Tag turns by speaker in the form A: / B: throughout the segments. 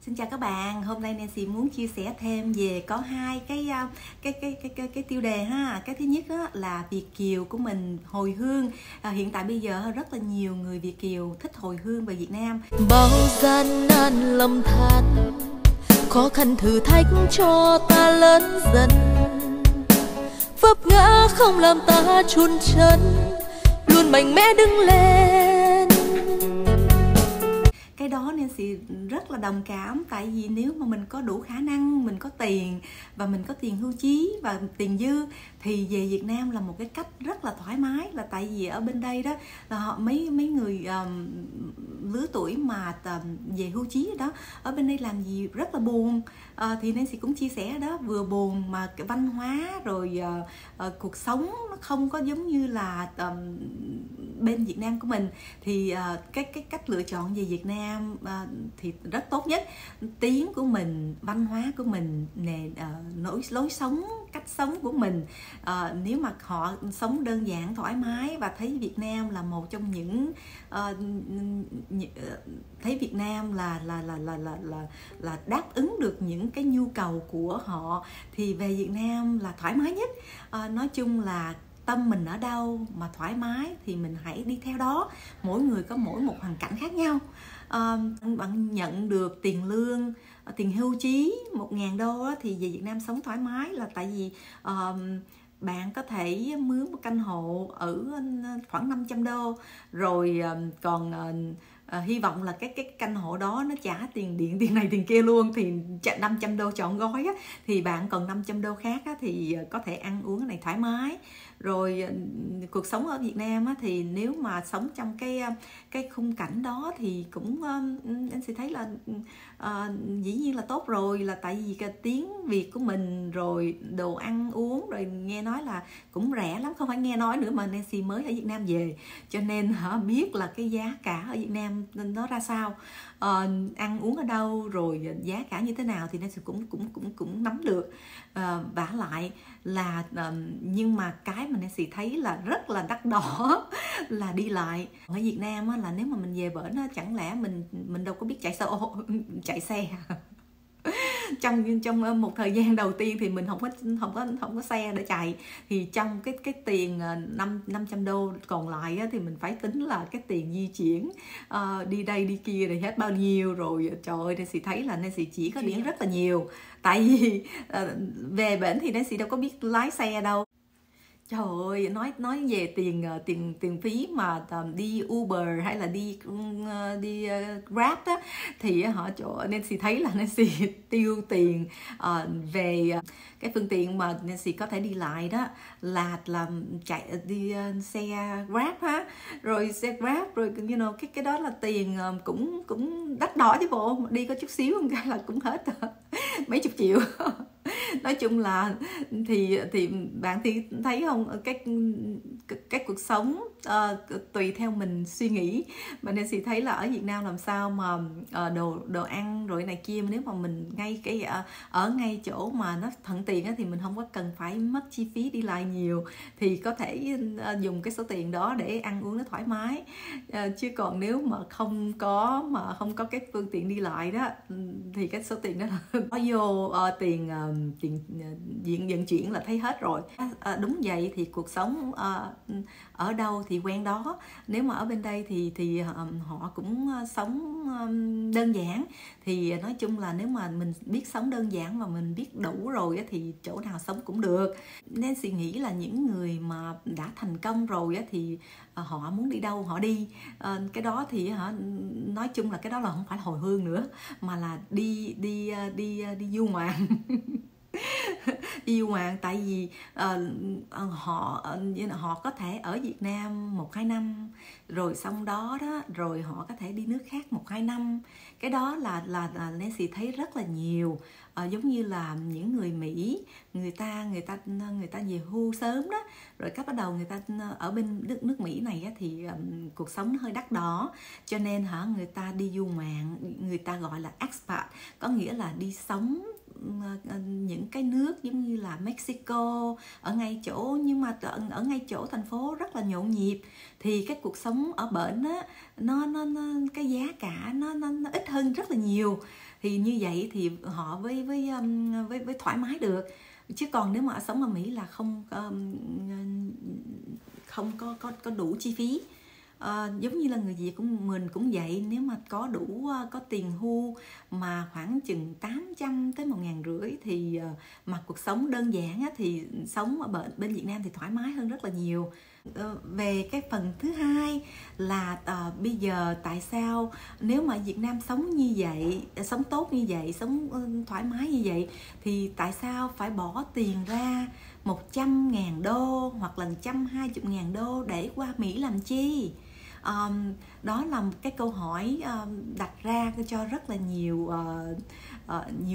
A: Xin chào các bạn, hôm nay Nancy muốn chia sẻ thêm về có hai cái tiêu đề ha. Cái thứ nhất á, là Việt kiều của mình hồi hương. Hiện tại bây giờ rất là nhiều người Việt kiều thích hồi hương về Việt Nam.
B: Bao gian nan lầm than, khó khăn thử thách cho ta lớn dần, vấp ngã không làm ta chùn chân, luôn mạnh mẽ đứng lên.
A: Cái đó Nancy rất là đồng cảm, tại vì nếu mà mình có đủ khả năng, mình có tiền và mình có tiền hưu trí và tiền dư thì về Việt Nam là một cái cách rất là thoải mái. Là tại vì ở bên đây đó là họ mấy người lứa tuổi mà về hưu trí đó ở bên đây làm gì rất là buồn. Thì Nancy cũng chia sẻ đó, vừa buồn mà cái văn hóa rồi cuộc sống nó không có giống như là bên Việt Nam của mình. Thì cái cách lựa chọn về Việt Nam thì rất tốt nhất. Tiếng của mình, văn hóa của mình, lối sống, cách sống của mình, nếu mà họ sống đơn giản, thoải mái và thấy Việt Nam là một trong những thấy Việt Nam là đáp ứng được những cái nhu cầu của họ thì về Việt Nam là thoải mái nhất. Nói chung là tâm mình ở đâu mà thoải mái thì mình hãy đi theo đó. Mỗi người có mỗi một hoàn cảnh khác nhau. Bạn nhận được tiền lương, tiền hưu trí 1.000 đô thì về Việt Nam sống thoải mái là tại vì bạn có thể mướn một căn hộ ở khoảng 500 đô rồi còn hy vọng là cái căn hộ đó nó trả tiền điện, tiền này tiền kia luôn, thì 500 đô trọn gói á, thì bạn còn 500 đô khác á, thì có thể ăn uống cái này thoải mái. Rồi cuộc sống ở Việt Nam á, thì nếu mà sống trong cái khung cảnh đó thì cũng anh sẽ thấy là dĩ nhiên là tốt rồi, là tại vì cái tiếng Việt của mình rồi đồ ăn uống rồi nghe nói là cũng rẻ lắm, không phải nghe nói nữa mà Nancy mới ở Việt Nam về cho nên biết là cái giá cả ở Việt Nam nó ra sao, ăn uống ở đâu rồi giá cả như thế nào thì Nancy cũng nắm được. Vả lại là nhưng mà cái mà Nancy thấy là rất là đắt đỏ là đi lại ở Việt Nam á, là nếu mà mình về bển á, chẳng lẽ mình đâu có biết chạy xe trong một thời gian đầu tiên thì mình không có xe để chạy, thì trong cái tiền 500 đô còn lại á, thì mình phải tính là cái tiền di chuyển đi đây đi kia thì hết bao nhiêu rồi. Trời ơi, Nancy thấy là Nancy chỉ có điểm rất là nhiều, tại vì về bển thì Nancy đâu có biết lái xe đâu. Trời ơi, nói về tiền phí mà đi Uber hay là đi Grab á, thì họ Nancy thấy là Nancy tiêu tiền về cái phương tiện mà Nancy có thể đi lại đó là chạy đi xe Grab ha, rồi xe Grab rồi cái đó là tiền cũng đắt đỏ chứ bộ, đi có chút xíu một cái là cũng hết mấy chục triệu. Nói chung là thì bạn thì thấy không, cái cuộc sống tùy theo mình suy nghĩ. Mà Nancy thấy là ở Việt Nam làm sao mà đồ ăn rồi này kia, nếu mà mình ngay ở ngay chỗ mà nó thuận tiện á, thì mình không có cần phải mất chi phí đi lại nhiều, thì có thể dùng cái số tiền đó để ăn uống nó thoải mái. Chứ còn nếu mà không có cái phương tiện đi lại đó thì cái số tiền đó có vô tiền vận chuyển là thấy hết rồi. Đúng vậy, thì cuộc sống ở đâu thì quen đó. Nếu mà ở bên đây thì họ cũng sống đơn giản, thì nói chung là nếu mà mình biết sống đơn giản và mình biết đủ rồi thì chỗ nào sống cũng được. Nên suy nghĩ là những người mà đã thành công rồi thì họ muốn đi đâu họ đi. Cái đó thì nói chung là cái đó là không phải hồi hương nữa, mà là đi du ngoạn. Đi du ngoạn, tại vì họ có thể ở Việt Nam 1-2 năm rồi xong đó rồi họ có thể đi nước khác 1-2 năm. Cái đó là Nancy thấy rất là nhiều. Giống như là những người Mỹ, người ta về hưu sớm đó, rồi bắt đầu người ta ở bên nước Mỹ này thì cuộc sống nó hơi đắt đỏ, cho nên người ta đi du ngoạn, người ta gọi là expat, có nghĩa là đi sống những cái nước giống như là Mexico, ở ngay chỗ, nhưng mà ở ngay chỗ thành phố rất là nhộn nhịp, thì cái cuộc sống ở bển á, nó cái giá cả nó ít hơn rất là nhiều. Thì như vậy thì họ với thoải mái được. Chứ còn nếu mà sống ở Mỹ là không có đủ chi phí. Giống như là người Việt của mình cũng vậy, nếu mà có đủ có tiền hưu mà khoảng chừng 800 tới 1.500 thì mà cuộc sống đơn giản á, thì sống ở bên Việt Nam thì thoải mái hơn rất là nhiều. Về cái phần thứ hai là bây giờ tại sao nếu mà Việt Nam sống như vậy, sống tốt như vậy, sống thoải mái như vậy, thì tại sao phải bỏ tiền ra 100.000 đô hoặc là 120.000 đô để qua Mỹ làm chi? Đó là một cái câu hỏi đặt ra cho rất là nhiều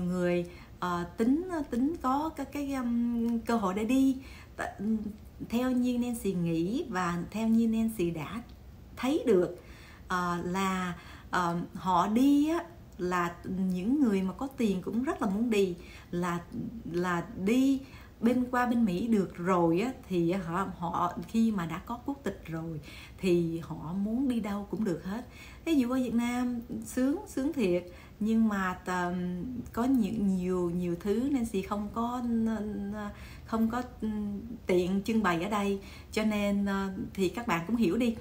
A: người tính có cái cơ hội để đi. Theo như Nancy nghĩ và theo như Nancy đã thấy được là họ đi á, là những người mà có tiền cũng rất là muốn đi, là đi qua bên Mỹ được rồi á, thì họ khi mà đã có quốc tịch rồi thì họ muốn đi đâu cũng được hết. Ví dụ ở Việt Nam sướng thiệt, nhưng mà có nhiều thứ Nancy không có tiện trưng bày ở đây, cho nên thì các bạn cũng hiểu đi.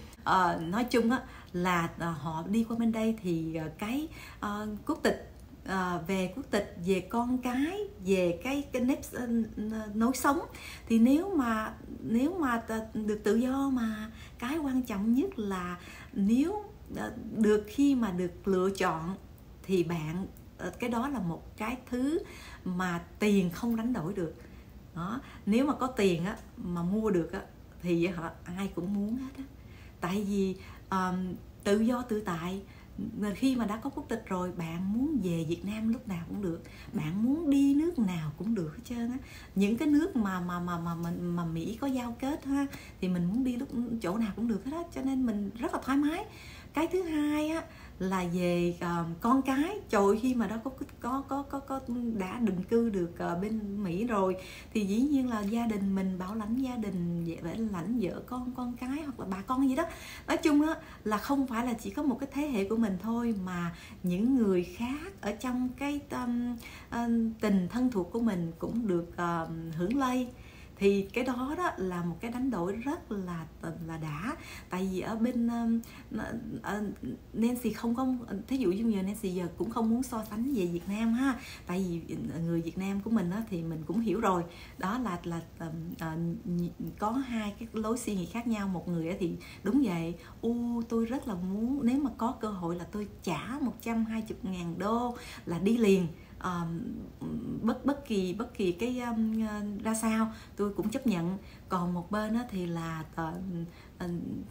A: Nói chung á, là họ đi qua bên đây thì cái quốc tịch, về quốc tịch, về con cái, về cái nếp nối sống, thì nếu mà được tự do, mà cái quan trọng nhất là nếu khi mà được lựa chọn thì bạn, cái đó là một cái thứ mà tiền không đánh đổi được đó. Nếu mà có tiền á mà mua được á thì ai cũng muốn hết á, tại vì tự do tự tại. Khi mà đã có quốc tịch rồi, bạn muốn về Việt Nam lúc nào cũng được, bạn muốn đi nước nào cũng được hết trơn á. Những cái nước mà Mỹ có giao kết ha, thì mình muốn đi chỗ nào cũng được hết á, cho nên mình rất là thoải mái. Cái thứ hai á là về con cái. Trời, khi mà đã đã định cư được bên Mỹ rồi thì dĩ nhiên là gia đình mình bảo lãnh gia đình, phải lãnh vợ con cái hoặc là bà con gì đó. Nói chung á là không phải là chỉ có một cái thế hệ của mình thôi, mà những người khác ở trong cái tình thân thuộc của mình cũng được hưởng lây. Thì cái đó là một cái đánh đổi rất là đã. Tại vì ở bên Nancy không có, thí dụ như Nancy giờ cũng không muốn so sánh về Việt Nam ha, tại vì người Việt Nam của mình thì mình cũng hiểu rồi, đó là có hai cái lối suy nghĩ khác nhau. Một người thì đúng vậy, tôi rất là muốn, nếu mà có cơ hội là tôi trả 120.000 đô là đi liền. Bất kỳ cái ra sao tôi cũng chấp nhận. Còn một bên thì là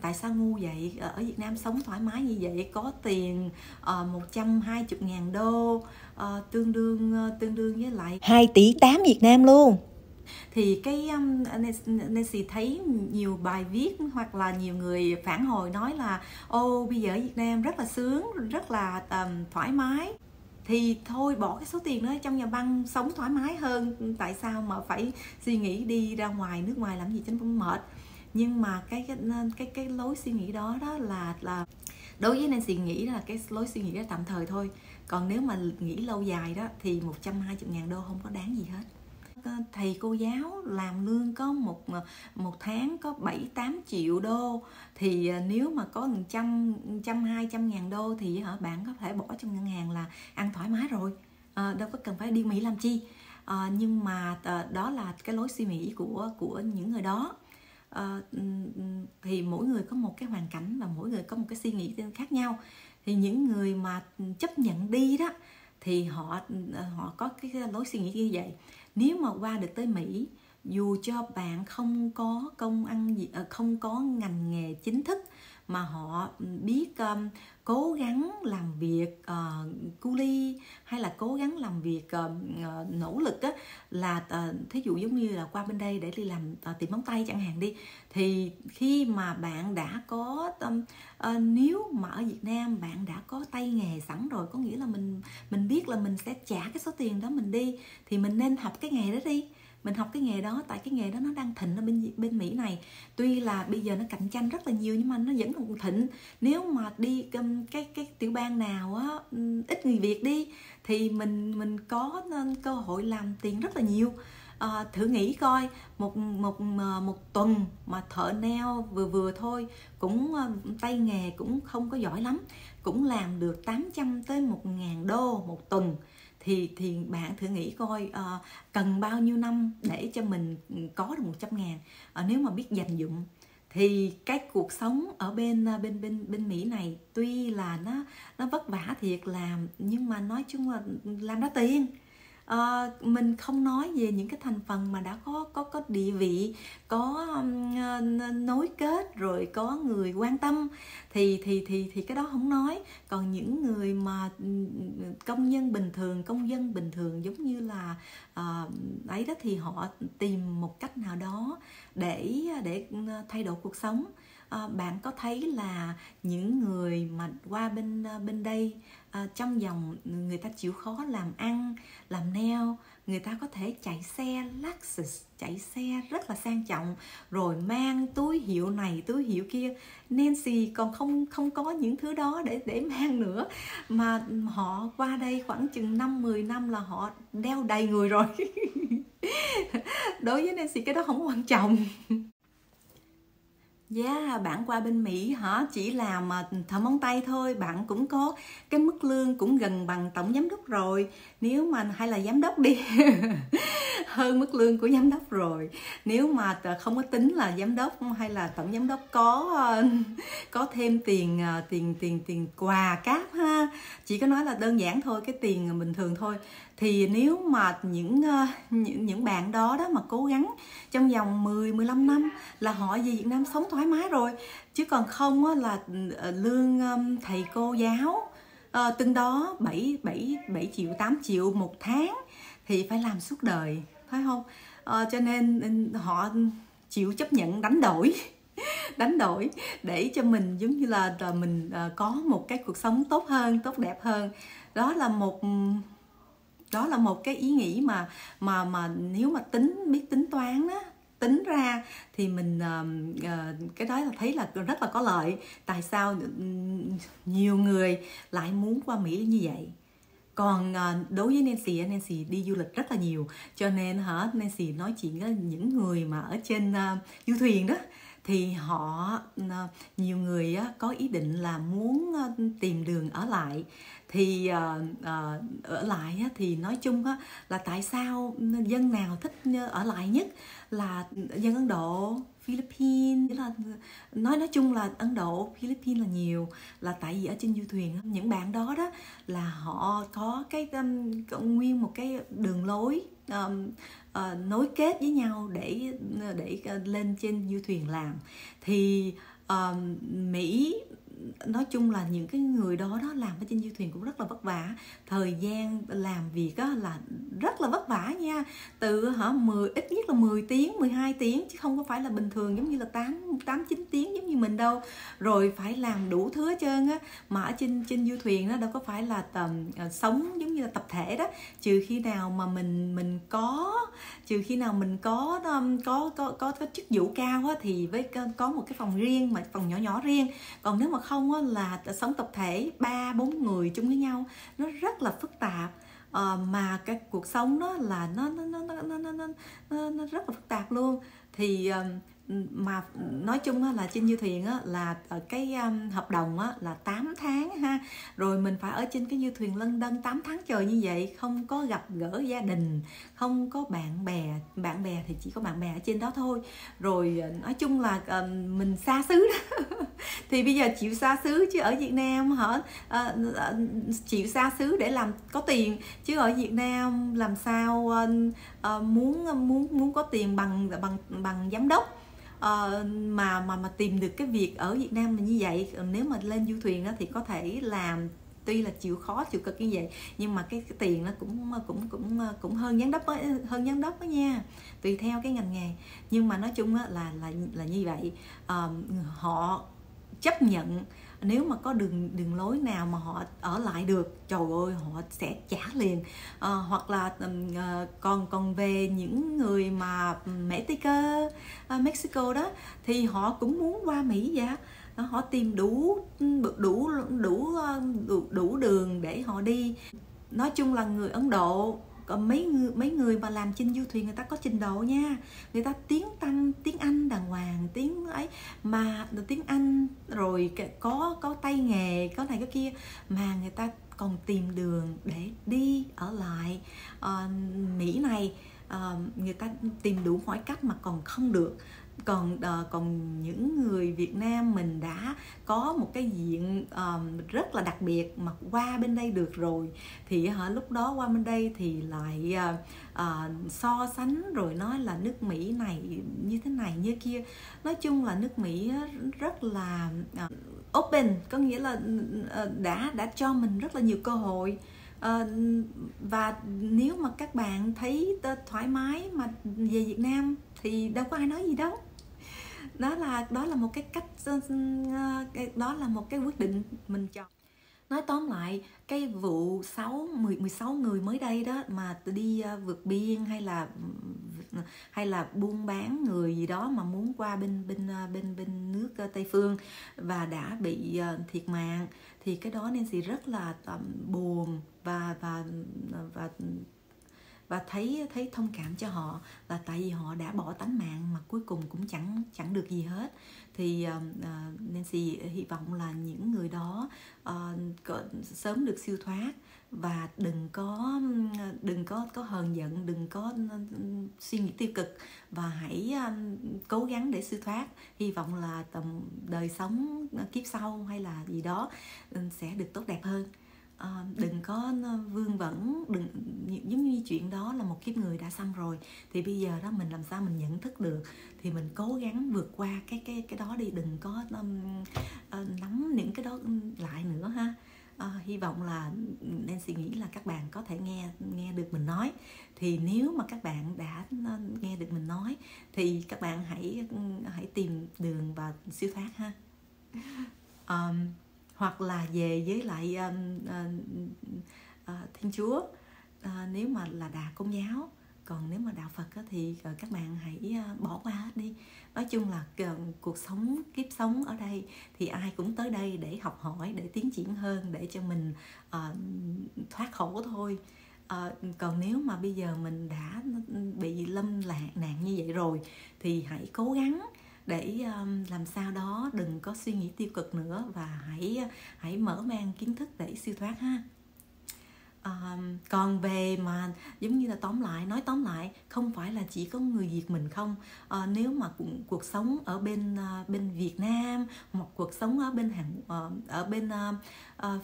A: tại sao ngu vậy, ở Việt Nam sống thoải mái như vậy, có tiền 120.000 đô, tương đương với lại 2,8 tỷ Việt Nam luôn. Thì cái Nancy thấy nhiều bài viết hoặc là nhiều người phản hồi nói là bây giờ ở Việt Nam rất là sướng, rất là thoải mái. Thì thôi, bỏ cái số tiền đó trong nhà băng, sống thoải mái hơn. Tại sao mà phải suy nghĩ đi ra ngoài, nước ngoài làm gì cho nó mệt. Nhưng mà cái lối suy nghĩ đó là đối với Nancy nghĩ là cái lối suy nghĩ đó tạm thời thôi. Còn nếu mà nghĩ lâu dài đó thì 120.000 đô không có đáng gì hết. Thầy cô giáo làm lương có một tháng có 7-8 triệu đô, thì nếu mà có 200.000 đô thì bạn có thể bỏ trong ngân hàng là ăn thoải mái rồi, đâu có cần phải đi Mỹ làm chi. Nhưng mà đó là cái lối suy nghĩ của những người đó. Thì mỗi người có một cái hoàn cảnh và mỗi người có một cái suy nghĩ khác nhau. Thì những người mà chấp nhận đi đó thì họ có cái lối suy nghĩ như vậy. Nếu mà qua được tới Mỹ, dù cho bạn không có công ăn gì, không có ngành nghề chính thức, mà họ biết cố gắng làm việc cu ly, hay là cố gắng làm việc nỗ lực á, là thí dụ giống như là qua bên đây để đi làm tiệm móng tay chẳng hạn đi, thì khi mà bạn đã có nếu mà ở Việt Nam bạn đã có tay nghề sẵn rồi, có nghĩa là mình biết là mình sẽ trả cái số tiền đó mình đi, thì mình nên học cái nghề đó đi. Mình học cái nghề đó, tại cái nghề đó nó đang thịnh ở bên Mỹ này. Tuy là bây giờ nó cạnh tranh rất là nhiều nhưng mà nó vẫn còn thịnh. Nếu mà đi cái tiểu bang nào á ít người Việt đi, thì mình có cơ hội làm tiền rất là nhiều. Thử nghĩ coi, một tuần mà thợ nail vừa thôi, cũng tay nghề cũng không có giỏi lắm, cũng làm được 800 tới 1.000 đô một tuần. Thì bạn thử nghĩ coi cần bao nhiêu năm để cho mình có được 100.000 nếu mà biết dành dụm. Thì cái cuộc sống ở bên Mỹ này tuy là nó vất vả thiệt làm, nhưng mà nói chung là làm ra tiền. Mình không nói về những cái thành phần mà đã có địa vị, có nối kết, rồi có người quan tâm, thì cái đó không nói. Còn những người mà công dân bình thường giống như là ấy đó, thì họ tìm một cách nào đó để thay đổi cuộc sống. Bạn có thấy là những người mà qua bên đây trong vòng người ta chịu khó làm ăn, làm nail, người ta có thể chạy xe Lexus, chạy xe rất là sang trọng, rồi mang túi hiệu này túi hiệu kia. Nancy còn không có những thứ đó để mang nữa, mà họ qua đây khoảng chừng 5-10 năm là họ đeo đầy người rồi. Đối với Nancy cái đó không quan trọng. Bạn qua bên Mỹ hả, chỉ làm thợ móng tay thôi, bạn cũng có cái mức lương cũng gần bằng tổng giám đốc rồi, nếu mà hay là giám đốc đi. Hơn mức lương của giám đốc rồi. Nếu mà không có tính là giám đốc hay là tổng giám đốc có thêm tiền quà cáp ha, chỉ có nói là đơn giản thôi, cái tiền bình thường thôi. Thì nếu mà những bạn đó mà cố gắng trong vòng 10-15 năm là họ về Việt Nam sống thoải mái rồi. Chứ còn không là lương thầy cô giáo từng đó 7 triệu 8 triệu một tháng thì phải làm suốt đời, phải không? Cho nên họ chịu chấp nhận đánh đổi để cho mình giống như là mình có một cái cuộc sống tốt hơn, tốt đẹp hơn. Đó là một cái ý nghĩ mà nếu mà biết tính toán đó, tính ra thì mình cái đó là thấy là rất là có lợi. Tại sao nhiều người lại muốn qua Mỹ như vậy? Còn đối với Nancy đi du lịch rất là nhiều, cho nên Nancy nói chuyện với những người mà ở trên du thuyền đó, thì họ nhiều người có ý định là muốn tìm đường ở lại. Thì ở lại thì nói chung là tại sao dân nào thích ở lại nhất là dân Ấn Độ, Philippines, là nói chung là Ấn Độ, Philippines là nhiều, là tại vì ở trên du thuyền những bạn đó là họ có cái nguyên một cái đường lối nối kết với nhau để lên trên du thuyền làm. Thì Mỹ nói chung là những cái người đó làm ở trên du thuyền cũng rất là vất vả, thời gian làm việc là rất là vất vả nha, từ ít nhất là 10 tiếng 12 tiếng, chứ không có phải là bình thường giống như là 8-9 tiếng giống như mình đâu. Rồi phải làm đủ thứ hết trơn mà ở trên du thuyền đâu có phải là sống giống như là tập thể đó, trừ khi nào mà mình có chức vụ cao thì với có một cái phòng riêng, mà phòng nhỏ riêng. Còn nếu mà không là sống tập thể 3-4 người chung với nhau, nó rất là phức tạp. Mà cái cuộc sống đó là nó rất là phức tạp luôn. Thì mà nói chung là trên du thuyền là cái hợp đồng là 8 tháng ha, rồi mình phải ở trên cái du thuyền lân đân 8 tháng trời như vậy, không có gặp gỡ gia đình, không có bạn bè thì chỉ có bạn bè ở trên đó thôi. Rồi nói chung là mình xa xứ đó. Thì bây giờ chịu xa xứ, chứ ở Việt Nam chịu xa xứ để làm có tiền, chứ ở Việt Nam làm sao muốn có tiền bằng giám đốc. mà tìm được cái việc ở Việt Nam mình như vậy. Nếu mà lên du thuyền đó thì có thể làm, tuy là chịu khó chịu cực như vậy, nhưng mà cái tiền nó cũng hơn giám đốc đó nha, tùy theo cái ngành nghề. Nhưng mà nói chung là như vậy. Họ chấp nhận nếu mà có đường lối nào mà họ ở lại được, trời ơi, họ sẽ trả liền. Hoặc là còn về những người mà Mexico, Mexico đó, thì họ cũng muốn qua Mỹ vậy. Họ tìm đủ đường để họ đi. Nói chung là người Ấn Độ, còn mấy người mà làm trên du thuyền, người ta có trình độ nha, người ta tiếng Anh đàng hoàng, tiếng ấy mà tiếng Anh rồi có tay nghề, có này có kia, mà người ta còn tìm đường để đi ở lại Mỹ này. Người ta tìm đủ mọi cách mà còn không được. Còn những người Việt Nam mình đã có một cái diện rất là đặc biệt mà qua bên đây được rồi, thì lúc đó qua bên đây thì lại so sánh rồi nói là nước Mỹ này như kia. Nói chung là nước Mỹ rất là open, có nghĩa là đã cho mình rất là nhiều cơ hội. Và nếu mà các bạn thấy thoải mái mà về Việt Nam thì đâu có ai nói gì đâu. Đó là một cái cách, đó là một cái quyết định mình chọn. Nói tóm lại, cái vụ 16 người mới đây đó mà đi vượt biên hay là buôn bán người gì đó mà muốn qua bên nước Tây phương và đã bị thiệt mạng, thì cái đó Nancy rất là buồn và thấy thông cảm cho họ, là tại vì họ đã bỏ tánh mạng mà cuối cùng cũng chẳng được gì hết. Thì Nancy hy vọng là những người đó sớm được siêu thoát, và đừng có hờn giận, đừng có suy nghĩ tiêu cực, và hãy cố gắng để siêu thoát. Hy vọng là đời sống kiếp sau hay là gì đó sẽ được tốt đẹp hơn. Đừng có vương vấn, đừng giống như chuyện đó là một kiếp người đã xong rồi, thì bây giờ đó mình làm sao mình nhận thức được thì mình cố gắng vượt qua cái đó đi, đừng có nắm những cái đó lại nữa ha. Hy vọng là Nancy nghĩ là các bạn có thể nghe được mình nói. Thì nếu mà các bạn đã nghe được mình nói thì các bạn hãy tìm đường và siêu thoát ha. Hoặc là về với lại Thiên Chúa, nếu mà là Đà Công giáo. Còn nếu mà đạo Phật thì các bạn hãy bỏ qua hết đi. Nói chung là kiếp sống ở đây thì ai cũng tới đây để học hỏi, để tiến triển hơn, để cho mình thoát khổ thôi. Còn nếu mà bây giờ mình đã bị lâm nạn như vậy rồi thì hãy cố gắng để làm sao đó đừng có suy nghĩ tiêu cực nữa, và hãy mở mang kiến thức để siêu thoát ha. Còn về mà giống như là nói tóm lại, không phải là chỉ có người Việt mình không. Nếu mà cuộc sống ở bên Việt Nam, hoặc cuộc sống ở bên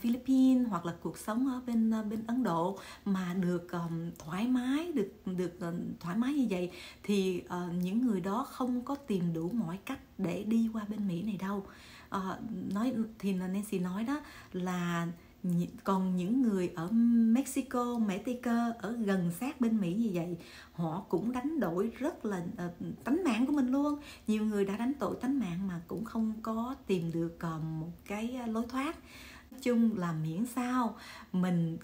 A: Philippines, hoặc là cuộc sống ở bên Ấn Độ mà được thoải mái, được thoải mái như vậy, thì những người đó không có tìm đủ mọi cách để đi qua bên Mỹ này đâu. Thì Nancy nói đó là còn những người ở Mexico ở gần sát bên Mỹ như vậy, họ cũng đánh đổi rất là tánh mạng của mình luôn. Nhiều người đã đánh đổi tánh mạng mà cũng không có tìm được một cái lối thoát. Nói chung là miễn sao mình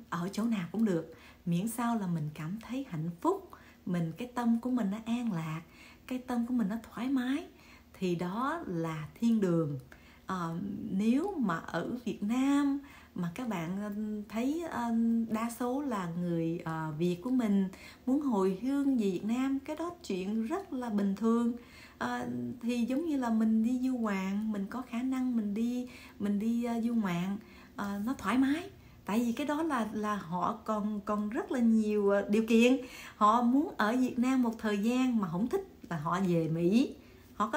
A: ở chỗ nào cũng được, miễn sao là mình cảm thấy hạnh phúc, cái tâm của mình nó an lạc, cái tâm của mình nó thoải mái, thì đó là thiên đường. Nếu mà ở Việt Nam mà các bạn thấy đa số là người Việt của mình muốn hồi hương về Việt Nam, cái đó chuyện rất là bình thường. Thì giống như là mình đi du ngoạn, mình có khả năng mình đi du ngoạn, nó thoải mái. Tại vì cái đó là họ còn rất là nhiều điều kiện. Họ muốn ở Việt Nam một thời gian mà không thích là họ về Mỹ, họ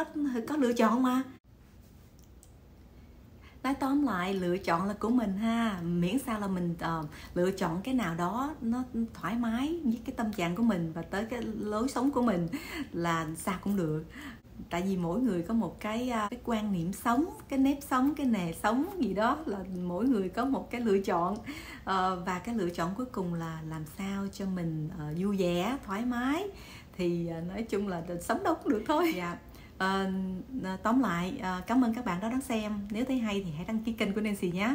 A: có lựa chọn mà. Nói tóm lại, lựa chọn là của mình ha, miễn sao là mình lựa chọn cái nào đó nó thoải mái với cái tâm trạng của mình và tới cái lối sống của mình là sao cũng được. tại vì mỗi người có một cái quan niệm sống, cái nếp sống, cái nề sống gì đó, là mỗi người có một cái lựa chọn, và cái lựa chọn cuối cùng là làm sao cho mình vui vẻ, thoải mái. Thì nói chung là sống đâu cũng được thôi. Tóm lại, cảm ơn các bạn đã đón xem. Nếu thấy hay thì hãy đăng ký kênh của Nancy nhé.